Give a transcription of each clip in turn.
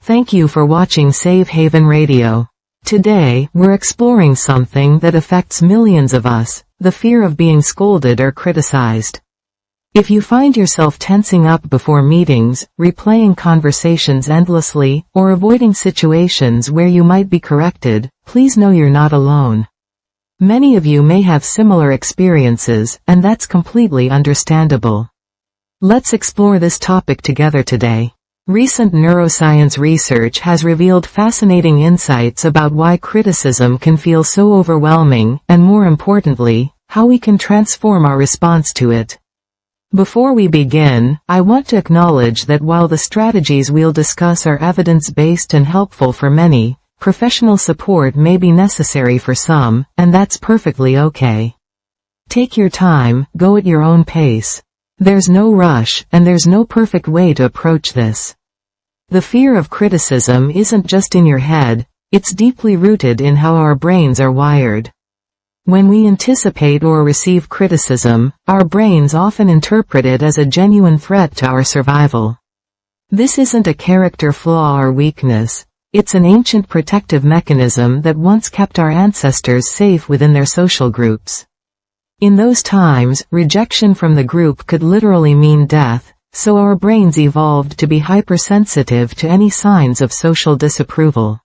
Thank you for watching Safe Haven Radio. Today, we're exploring something that affects millions of us, the fear of being scolded or criticized. If you find yourself tensing up before meetings, replaying conversations endlessly, or avoiding situations where you might be corrected, please know you're not alone. Many of you may have similar experiences, and that's completely understandable. Let's explore this topic together today. Recent neuroscience research has revealed fascinating insights about why criticism can feel so overwhelming, and more importantly, how we can transform our response to it. Before we begin, I want to acknowledge that while the strategies we'll discuss are evidence-based and helpful for many, professional support may be necessary for some, and that's perfectly okay. Take your time, go at your own pace. There's no rush, and there's no perfect way to approach this. The fear of criticism isn't just in your head, it's deeply rooted in how our brains are wired. When we anticipate or receive criticism, our brains often interpret it as a genuine threat to our survival. This isn't a character flaw or weakness, it's an ancient protective mechanism that once kept our ancestors safe within their social groups. In those times, rejection from the group could literally mean death, so our brains evolved to be hypersensitive to any signs of social disapproval.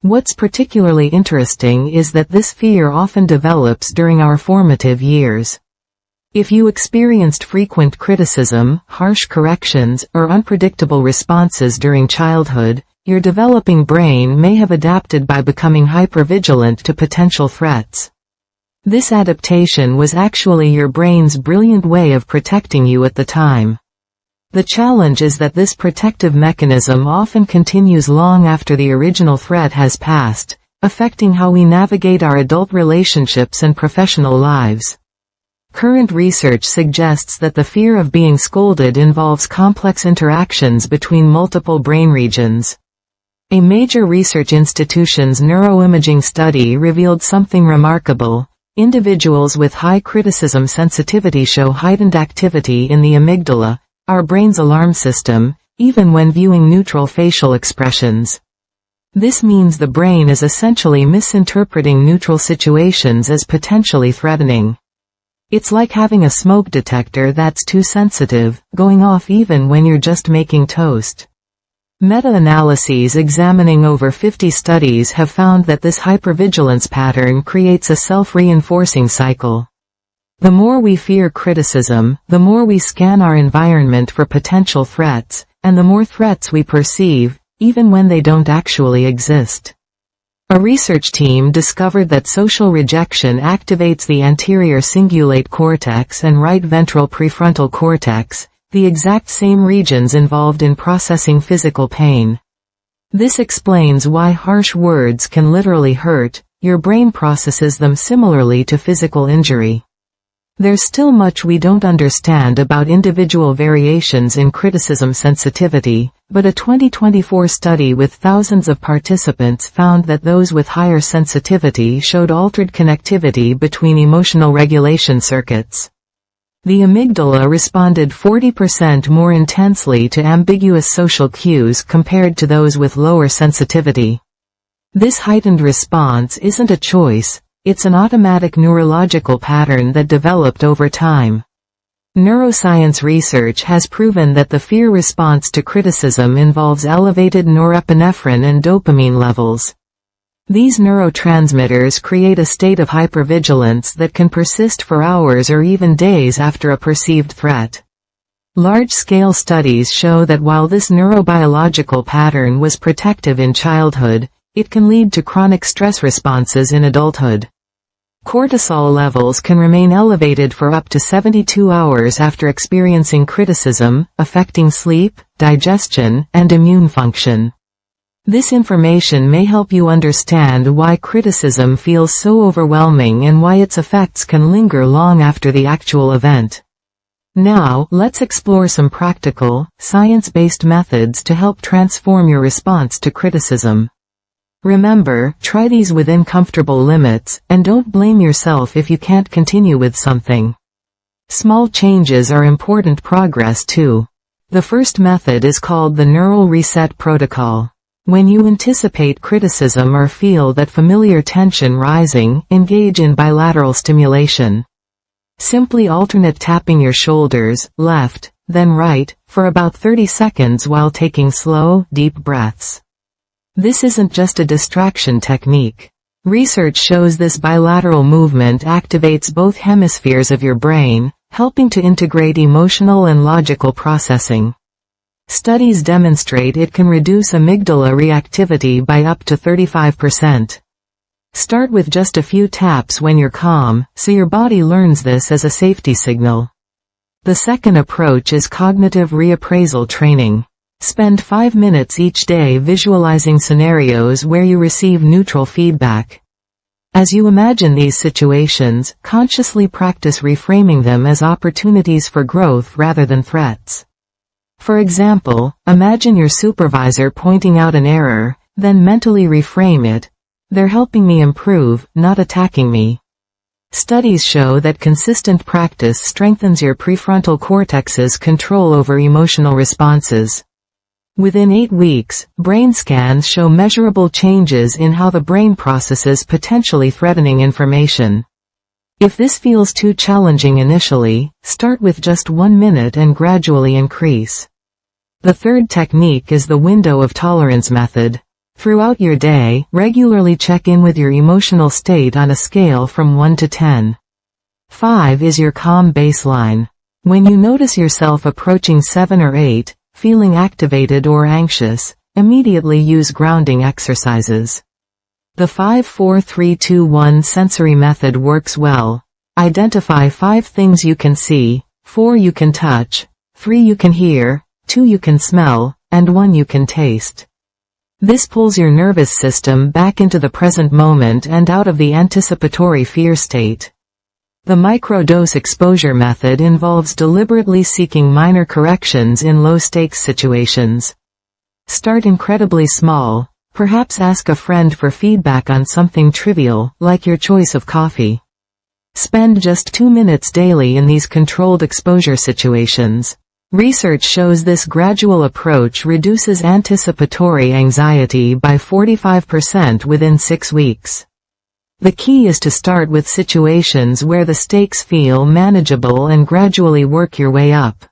What's particularly interesting is that this fear often develops during our formative years. If you experienced frequent criticism, harsh corrections, or unpredictable responses during childhood, your developing brain may have adapted by becoming hypervigilant to potential threats. This adaptation was actually your brain's brilliant way of protecting you at the time. The challenge is that this protective mechanism often continues long after the original threat has passed, affecting how we navigate our adult relationships and professional lives. Current research suggests that the fear of being scolded involves complex interactions between multiple brain regions. A major research institution's neuroimaging study revealed something remarkable. Individuals with high criticism sensitivity show heightened activity in the amygdala, our brain's alarm system, even when viewing neutral facial expressions. This means the brain is essentially misinterpreting neutral situations as potentially threatening. It's like having a smoke detector that's too sensitive, going off even when you're just making toast. Meta-analyses examining over 50 studies have found that this hypervigilance pattern creates a self-reinforcing cycle. The more we fear criticism, the more we scan our environment for potential threats, and the more threats we perceive, even when they don't actually exist. A research team discovered that social rejection activates the anterior cingulate cortex and right ventral prefrontal cortex, the exact same regions involved in processing physical pain. This explains why harsh words can literally hurt. Your brain processes them similarly to physical injury. There's still much we don't understand about individual variations in criticism sensitivity, but a 2024 study with thousands of participants found that those with higher sensitivity showed altered connectivity between emotional regulation circuits. The amygdala responded 40% more intensely to ambiguous social cues compared to those with lower sensitivity. This heightened response isn't a choice, it's an automatic neurological pattern that developed over time. Neuroscience research has proven that the fear response to criticism involves elevated norepinephrine and dopamine levels. These neurotransmitters create a state of hypervigilance that can persist for hours or even days after a perceived threat. Large-scale studies show that while this neurobiological pattern was protective in childhood, it can lead to chronic stress responses in adulthood. Cortisol levels can remain elevated for up to 72 hours after experiencing criticism, affecting sleep, digestion, and immune function. This information may help you understand why criticism feels so overwhelming and why its effects can linger long after the actual event. Now, let's explore some practical, science-based methods to help transform your response to criticism. Remember, try these within comfortable limits, and don't blame yourself if you can't continue with something. Small changes are important progress too. The first method is called the Neural Reset Protocol. When you anticipate criticism or feel that familiar tension rising, engage in bilateral stimulation. Simply alternate tapping your shoulders, left, then right, for about 30 seconds while taking slow, deep breaths. This isn't just a distraction technique. Research shows this bilateral movement activates both hemispheres of your brain, helping to integrate emotional and logical processing. Studies demonstrate it can reduce amygdala reactivity by up to 35%. Start with just a few taps when you're calm, so your body learns this as a safety signal. The second approach is cognitive reappraisal training. Spend 5 minutes each day visualizing scenarios where you receive neutral feedback. As you imagine these situations, consciously practice reframing them as opportunities for growth rather than threats. For example, imagine your supervisor pointing out an error, then mentally reframe it. They're helping me improve, not attacking me. Studies show that consistent practice strengthens your prefrontal cortex's control over emotional responses. Within 8 weeks, brain scans show measurable changes in how the brain processes potentially threatening information. If this feels too challenging initially, start with just 1 minute and gradually increase. The third technique is the window of tolerance method. Throughout your day, regularly check in with your emotional state on a scale from 1 to 10. 5 is your calm baseline. When you notice yourself approaching 7 or 8, feeling activated or anxious, immediately use grounding exercises. The 5-4-3-2-1 sensory method works well. Identify 5 things you can see, 4 you can touch, 3 you can hear, 2 you can smell, and 1 you can taste. This pulls your nervous system back into the present moment and out of the anticipatory fear state. The microdose exposure method involves deliberately seeking minor corrections in low-stakes situations. Start incredibly small. Perhaps ask a friend for feedback on something trivial, like your choice of coffee. Spend just 2 minutes daily in these controlled exposure situations. Research shows this gradual approach reduces anticipatory anxiety by 45% within 6 weeks. The key is to start with situations where the stakes feel manageable and gradually work your way up.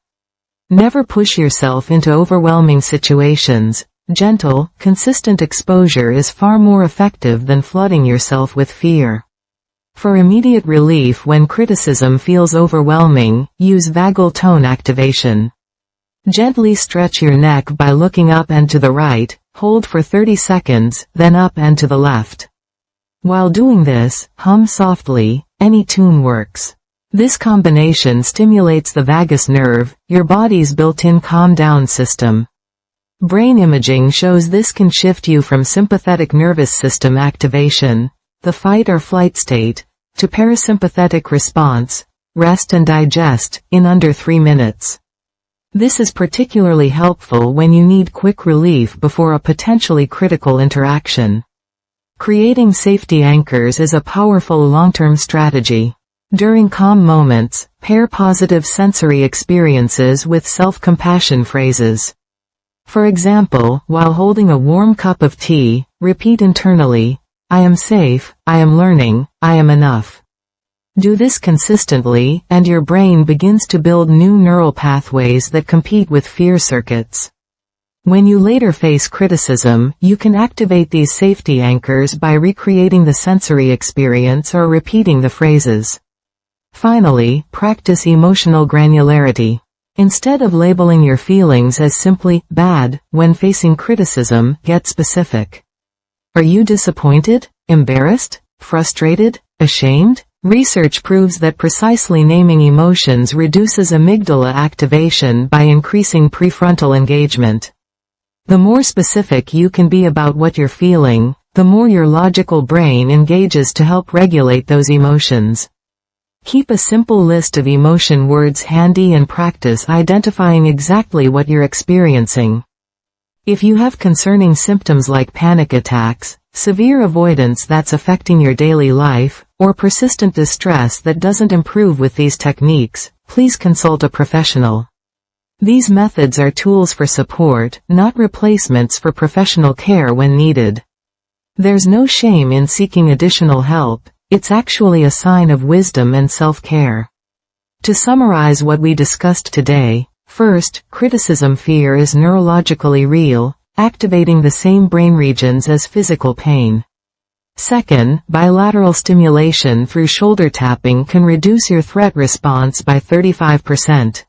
Never push yourself into overwhelming situations. Gentle, consistent exposure is far more effective than flooding yourself with fear. For immediate relief when criticism feels overwhelming, use vagal tone activation. Gently stretch your neck by looking up and to the right, hold for 30 seconds, then up and to the left. While doing this, hum softly, any tune works. This combination stimulates the vagus nerve, your body's built-in calm-down system. Brain imaging shows this can shift you from sympathetic nervous system activation, the fight or flight state, to parasympathetic response, rest and digest, in under 3 minutes. This is particularly helpful when you need quick relief before a potentially critical interaction. Creating safety anchors is a powerful long-term strategy. During calm moments, pair positive sensory experiences with self-compassion phrases. For example, while holding a warm cup of tea, repeat internally, I am safe, I am learning, I am enough. Do this consistently, and your brain begins to build new neural pathways that compete with fear circuits. When you later face criticism, you can activate these safety anchors by recreating the sensory experience or repeating the phrases. Finally, practice emotional granularity. Instead of labeling your feelings as simply bad when facing criticism, get specific. Are you disappointed, embarrassed, frustrated, ashamed? Research proves that precisely naming emotions reduces amygdala activation by increasing prefrontal engagement. The more specific you can be about what you're feeling, the more your logical brain engages to help regulate those emotions. Keep a simple list of emotion words handy and practice identifying exactly what you're experiencing. If you have concerning symptoms like panic attacks, severe avoidance that's affecting your daily life, or persistent distress that doesn't improve with these techniques, please consult a professional. These methods are tools for support, not replacements for professional care when needed. There's no shame in seeking additional help, it's actually a sign of wisdom and self-care. To summarize what we discussed today, first, criticism fear is neurologically real, activating the same brain regions as physical pain. Second, bilateral stimulation through shoulder tapping can reduce your threat response by 35%.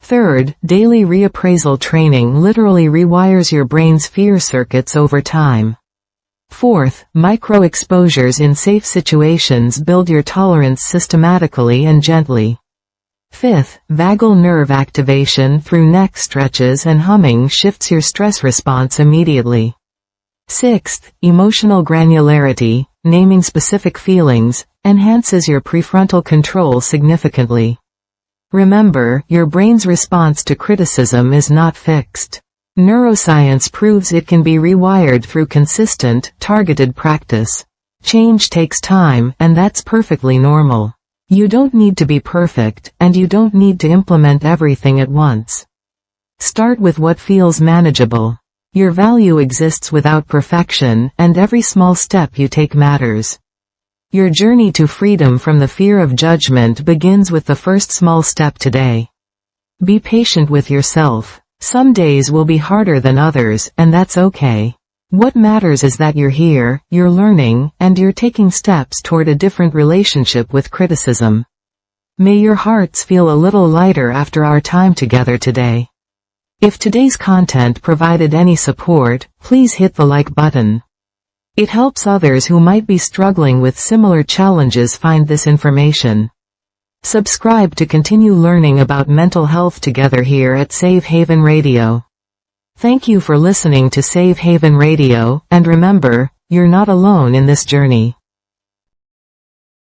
Third, daily reappraisal training literally rewires your brain's fear circuits over time. Fourth, micro-exposures in safe situations build your tolerance systematically and gently. Fifth, vagal nerve activation through neck stretches and humming shifts your stress response immediately. Sixth, emotional granularity, naming specific feelings, enhances your prefrontal control significantly. Remember, your brain's response to criticism is not fixed. Neuroscience proves it can be rewired through consistent, targeted practice. Change takes time, and that's perfectly normal. You don't need to be perfect, and you don't need to implement everything at once. Start with what feels manageable. Your value exists without perfection, and every small step you take matters. Your journey to freedom from the fear of judgment begins with the first small step today. Be patient with yourself. Some days will be harder than others, and that's okay. What matters is that you're here, you're learning, and you're taking steps toward a different relationship with criticism. May your hearts feel a little lighter after our time together today. If today's content provided any support, please hit the like button. It helps others who might be struggling with similar challenges find this information. Subscribe to continue learning about mental health together here at Safe Haven Radio. Thank you for listening to Safe Haven Radio, and remember, you're not alone in this journey.